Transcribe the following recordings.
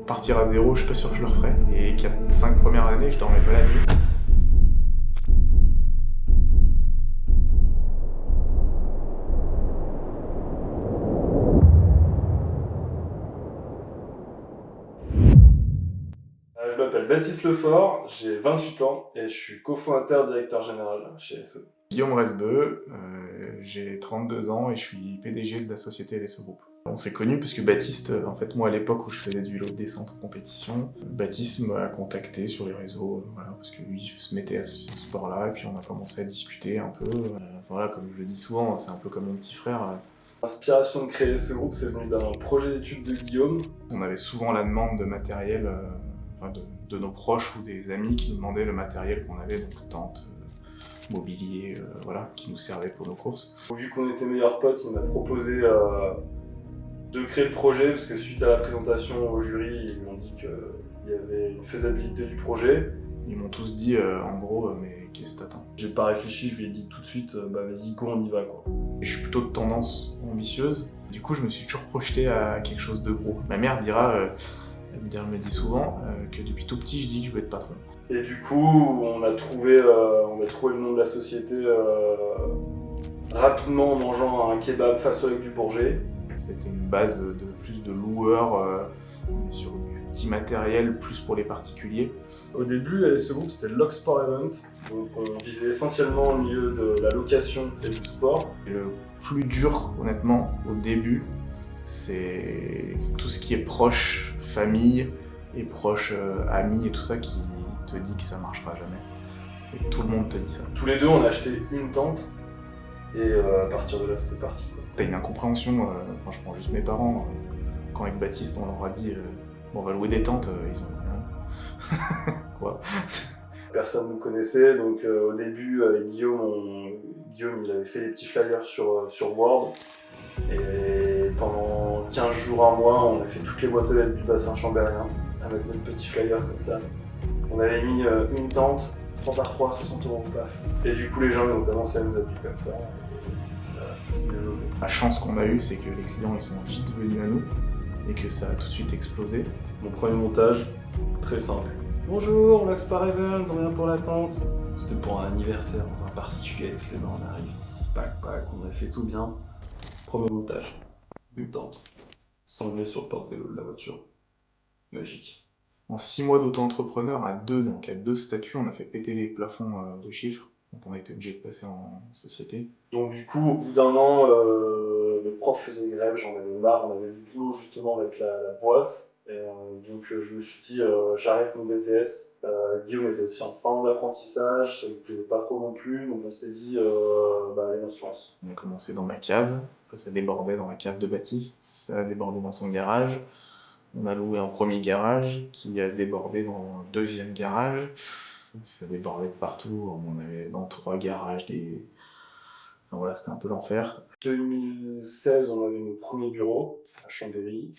Partir à zéro, je suis pas sûr que je le referais. Les 4-5 premières années, je dormais pas la nuit. Je m'appelle Baptiste Lefort, j'ai 28 ans et je suis cofondateur directeur général chez SE. Guillaume Resbeu, j'ai 32 ans et je suis PDG de la société LSE Group. On s'est connus parce que Baptiste, en fait moi à l'époque où je faisais du vélo de descente en compétition, Baptiste m'a contacté sur les réseaux, voilà, parce que lui il se mettait à ce sport-là et puis on a commencé à discuter un peu. Voilà, comme je le dis souvent, c'est un peu comme mon petit frère. L'inspiration de créer ce groupe, c'est venu d'un projet d'études de Guillaume. On avait souvent la demande de matériel de nos proches ou des amis qui nous demandaient le matériel qu'on avait, donc tente, mobilier, voilà, qui nous servait pour nos courses. Vu qu'on était meilleurs potes, il m'a proposé de créer le projet parce que suite à la présentation au jury, ils m'ont dit qu'il y avait une faisabilité du projet. Ils m'ont tous dit en gros, mais qu'est-ce que t'attends? J'ai pas réfléchi, je lui ai dit tout de suite, bah vas-y go, on y va quoi. Je suis plutôt de tendance ambitieuse, du coup je me suis toujours projeté à quelque chose de gros. Ma mère elle me dit souvent que depuis tout petit je dis que je veux être patron. Et du coup, on a trouvé le nom de la société rapidement en mangeant un kebab face au lac du Bourget. C'était une base de plus de loueurs, sur du petit matériel, plus pour les particuliers. Au début, ce groupe c'était Log Sport Event, donc on visait essentiellement le milieu de la location et du sport. Et le plus dur, honnêtement, au début, c'est tout ce qui est proche, famille et proche amis et tout ça qui te dit que ça marchera jamais. Et tout le monde te dit ça. Tous les deux, on a acheté une tente et à partir de là, c'était parti quoi. T'as une incompréhension, enfin, je prends juste mes parents, quand avec Baptiste on leur a dit bon, on va louer des tentes, ils ont dit hein. Quoi? Personne ne nous connaissait, donc au début avec Guillaume, il avait fait des petits flyers sur Word. Et pendant 15 jours, un mois, on a fait toutes les boîtes aux lettres du bassin chambérien avec notre petit flyer comme ça. On avait mis une tente, 3 par 3, 60 € paf. Et du coup les gens ils ont commencé à nous appeler comme ça. Ça s'est développé. La chance qu'on a eue, c'est que les clients ils sont vite venus à nous et que ça a tout de suite explosé. Mon premier montage, très simple. Bonjour, Log Sport Event, on vient pour la tente. C'était pour un anniversaire dans un particulier, les mains on arrive. Pac, on a fait tout bien. Premier montage, une tente, sanglée sur le porte-vélo de la voiture. Magique. En 6 mois d'auto-entrepreneur à deux, donc à 2 statuts, on a fait péter les plafonds de chiffres. Donc on a été obligé de passer en société. Donc du coup, au bout d'un an, le prof faisait grève, j'en avais marre, on avait du boulot justement avec la boîte. Et donc je me suis dit, j'arrête mon BTS. Guillaume était aussi en fin d'apprentissage, ça ne lui plaisait pas trop non plus, donc on s'est dit, allez, on se lance. On a commencé dans ma cave, après ça débordait dans la cave de Baptiste, ça a débordé dans son garage. On a loué un premier garage qui a débordé dans un deuxième garage. Ça débordait de partout, on avait dans 3 garages des... Enfin, voilà, c'était un peu l'enfer. En 2016, on avait nos premiers bureaux à Chambéry,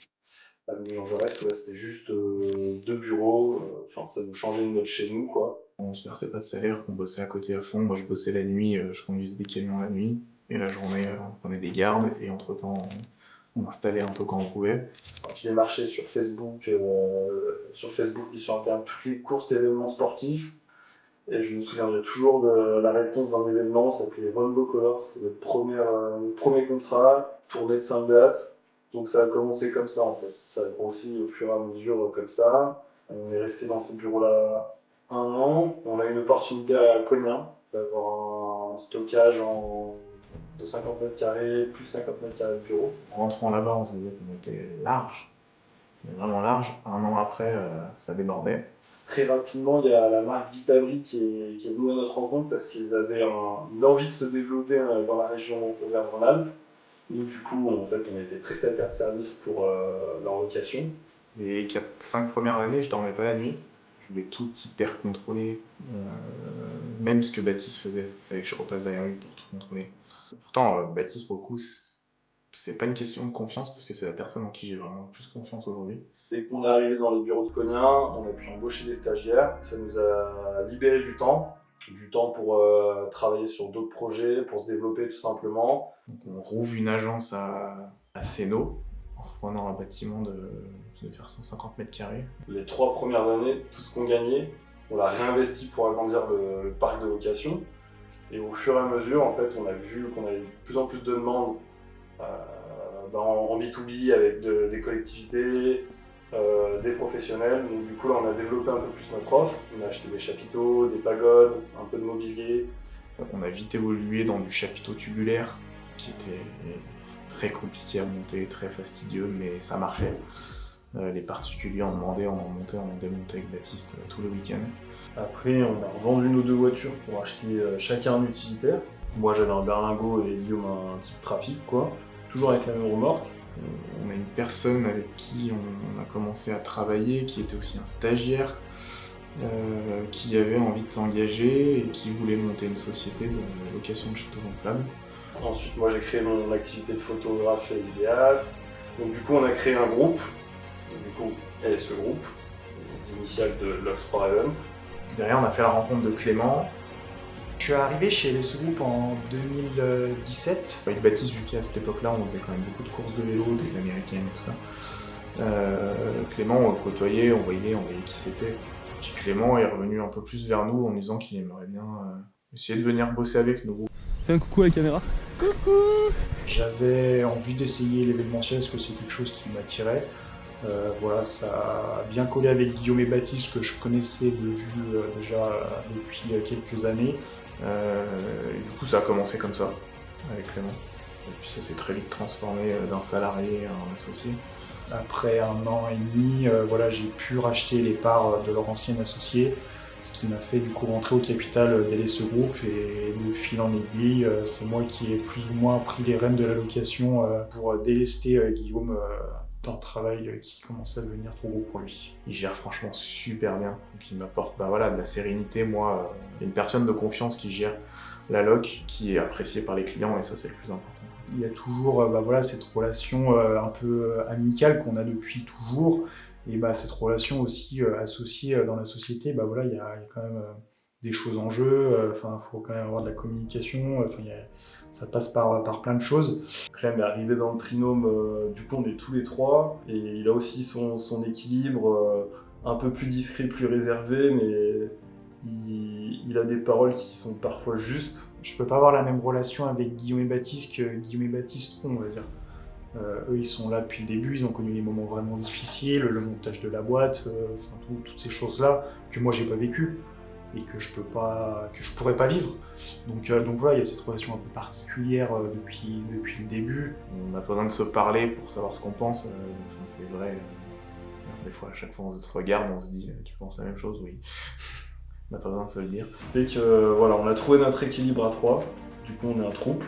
avenue Jean Jaurès, là c'était juste 2 bureaux, enfin ça nous changeait de notre chez nous quoi. On se versait pas de salaire, on bossait à côté à fond. Moi je bossais la nuit, je conduisais des camions la nuit. Et la journée, on prenait des gardes et entre-temps, on installait un peu quand on pouvait. Je démarchais sur Facebook et sur Internet toutes les courses et événements sportifs. Et je me souviendrai toujours de la réponse d'un événement, ça s'appelait Rainbow Color, c'était notre premier contrat, tournée de Sainte-Beate. Donc ça a commencé comme ça en fait. Ça a grossi au fur et à mesure comme ça. On est resté dans ce bureau-là 1 an. On a eu une opportunité à Cognac d'avoir un stockage de 50 mètres carrés, plus 50 mètres carrés de bureau. En rentrant là-bas, on se disait qu'on était large, mais vraiment large. 1 an après, ça débordait. Très rapidement, il y a la marque Vitabri qui est venue à notre rencontre parce qu'ils avaient une envie de se développer dans la région Auvergne-Rhône-Alpes. Donc du coup, en fait, on était prestataire de service pour leur location. Les 4-5 premières années, je dormais pas la nuit. Je voulais tout hyper contrôler. Même ce que Baptiste faisait, il fallait que je repasse derrière lui pour tout contrôler. Pourtant, Baptiste, pour le coup, c'est pas une question de confiance parce que c'est la personne en qui j'ai vraiment le plus confiance aujourd'hui. Dès qu'on est arrivé dans les bureaux de Cognac, on a pu embaucher des stagiaires. Ça nous a libéré du temps pour travailler sur d'autres projets, pour se développer tout simplement. Donc on rouvre une agence à Sénaux, en reprenant un bâtiment de faire 150 mètres carrés. Les 3 premières années, tout ce qu'on gagnait, on l'a réinvesti pour agrandir le parc de location. Et au fur et à mesure, en fait, on a vu qu'on avait de plus en plus de demandes en B2B avec des collectivités, des professionnels. Donc du coup, là, on a développé un peu plus notre offre. On a acheté des chapiteaux, des pagodes, un peu de mobilier. On a vite évolué dans du chapiteau tubulaire, qui était très compliqué à monter, très fastidieux, mais ça marchait. Les particuliers en demandaient, on en montait, on en démontait avec Baptiste tous les week-ends. Après, on a revendu nos 2 voitures pour acheter chacun un utilitaire. Moi, j'avais un berlingot et Guillaume un type trafic, quoi. Toujours avec la même remorque. On a une personne avec qui on a commencé à travailler, qui était aussi un stagiaire, qui avait envie de s'engager et qui voulait monter une société de location de châteaux gonflables. Ensuite, moi, j'ai créé mon activité de photographe et vidéaste. Donc du coup, on a créé un groupe. Du coup, LSE Group, les initiales de l'Oxport Event. Derrière, on a fait la rencontre de Clément. Je suis arrivé chez LSE Group en 2017. Avec Baptiste, vu qu'à cette époque-là, on faisait quand même beaucoup de courses de vélo, des américaines et tout ça. Clément, on le côtoyait, on voyait qui c'était. Puis Clément est revenu un peu plus vers nous en nous disant qu'il aimerait bien essayer de venir bosser avec nous. Fais un coucou à la caméra. J'avais envie d'essayer l'événementiel parce que c'est quelque chose qui m'attirait. Voilà, ça a bien collé avec Guillaume et Baptiste que je connaissais de vue déjà depuis quelques années. Et du coup, ça a commencé comme ça, avec Clément. Et puis ça s'est très vite transformé d'un salarié à un associé. Après 1 an et demi, voilà, j'ai pu racheter les parts de leur ancien associé, ce qui m'a fait du coup rentrer au capital d'LSE Group, et de fil en aiguille, c'est moi qui ai plus ou moins pris les rênes de la location pour délester Guillaume d'un travail qui commençait à devenir trop gros pour lui. Il gère franchement super bien, donc il m'apporte de la sérénité. Moi, une personne de confiance qui gère la loc, qui est appréciée par les clients, et ça c'est le plus important. Il y a toujours cette relation un peu amicale qu'on a depuis toujours, et cette relation aussi associée dans la société. Il y a quand même des choses en jeu, il faut quand même avoir de la communication, ça passe par plein de choses. Clem est arrivé dans le trinôme, du coup on est tous les 3, et il a aussi son équilibre un peu plus discret, plus réservé, mais il a des paroles qui sont parfois justes. Je peux pas avoir la même relation avec Guillaume et Baptiste que Guillaume et Baptiste ont, on va dire. Eux, ils sont là depuis le début, ils ont connu des moments vraiment difficiles, le montage de la boîte, toutes ces choses-là que moi j'ai pas vécu et que je pourrais pas vivre. Donc voilà, il y a cette relation un peu particulière depuis le début. On a besoin de se parler pour savoir ce qu'on pense, c'est vrai. Des fois, à chaque fois on se regarde, on se dit « tu penses la même chose ?» Oui. On n'a pas besoin de se le dire. C'est que voilà, on a trouvé notre équilibre à 3, du coup on est un trouble,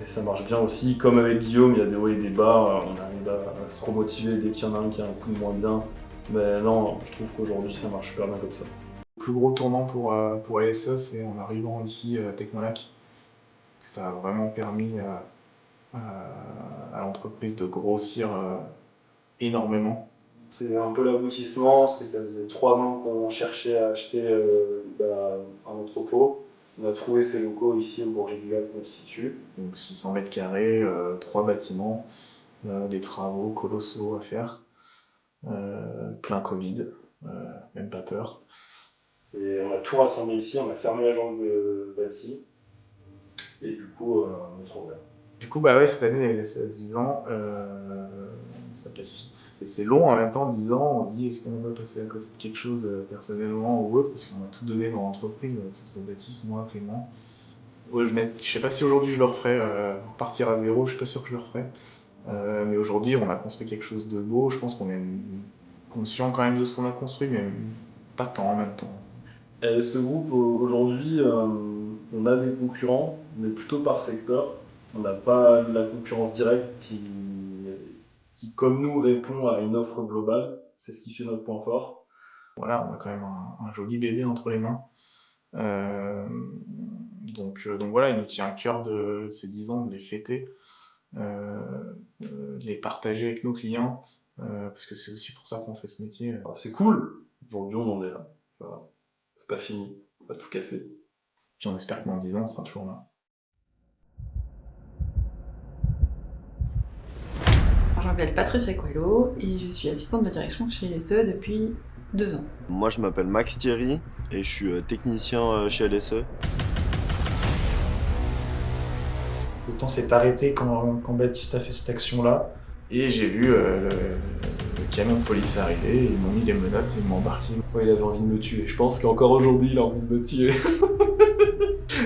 et ça marche bien aussi. Comme avec Guillaume, il y a des hauts et des bas, on arrive à se remotiver dès qu'il y en a un qui a un coup de moins bien. Mais non, je trouve qu'aujourd'hui ça marche super bien comme ça. Le plus gros tournant pour LSE, c'est en arrivant ici à Technolac. Ça a vraiment permis à l'entreprise de grossir énormément. C'est un peu l'aboutissement, parce que ça faisait 3 ans qu'on cherchait à acheter un entrepôt. On a trouvé ces locaux ici au Bourget du Lac où on se situe. Donc 600 mètres carrés, 3 bâtiments, des travaux colossaux à faire, plein Covid, même pas peur. Et on a tout rassemblé ici, on a fermé la jambe de bâti, et du coup on est trop bien. Du coup, cette année, elle a 10 ans, ça passe vite. Et c'est long en même temps, 10 ans, on se dit est-ce qu'on va passer à côté de quelque chose personnellement ou autre, parce qu'on a tout donné dans l'entreprise, que ce soit Baptiste, moi, Clément. Ouais, je sais pas si aujourd'hui je le referais, partir à zéro, je suis pas sûr que je le referais. Mais aujourd'hui, on a construit quelque chose de beau, je pense qu'on est conscient quand même de ce qu'on a construit, mais pas tant en même temps. LSE Group, aujourd'hui, on a des concurrents, mais plutôt par secteur. On n'a pas la concurrence directe qui, comme nous, répond à une offre globale. C'est ce qui fait notre point fort. Voilà, on a quand même un joli bébé entre les mains. Donc voilà, il nous tient à cœur ces 10 ans de les fêter, de les partager avec nos clients, parce que c'est aussi pour ça qu'on fait ce métier. Alors, c'est cool, aujourd'hui on en est là. Voilà. C'est pas fini, on va tout casser. Puis on espère que dans 10 ans, on sera toujours là. je m'appelle Patricia Coelho et je suis assistante de direction chez LSE depuis 2 ans. Moi je m'appelle Max Thierry et je suis technicien chez LSE. Le temps s'est arrêté quand Baptiste a fait cette action-là. Et j'ai vu le camion de police arriver, ils m'ont mis les menottes, ils m'ont embarqué. Ouais, il avait envie de me tuer. Je pense qu'encore aujourd'hui, il a envie de me tuer.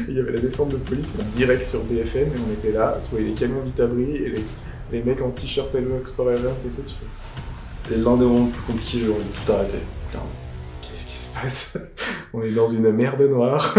Il y avait la descente de police en direct sur BFM et on était là, tu voyais les camions vite abris et les mecs en t-shirt Hellbox Forever et tout. Tu fais, C'est l'un des moments les plus compliqués, j'ai envie de tout arrêter, clairement. qu'est-ce qui se passe? On est dans une merde noire.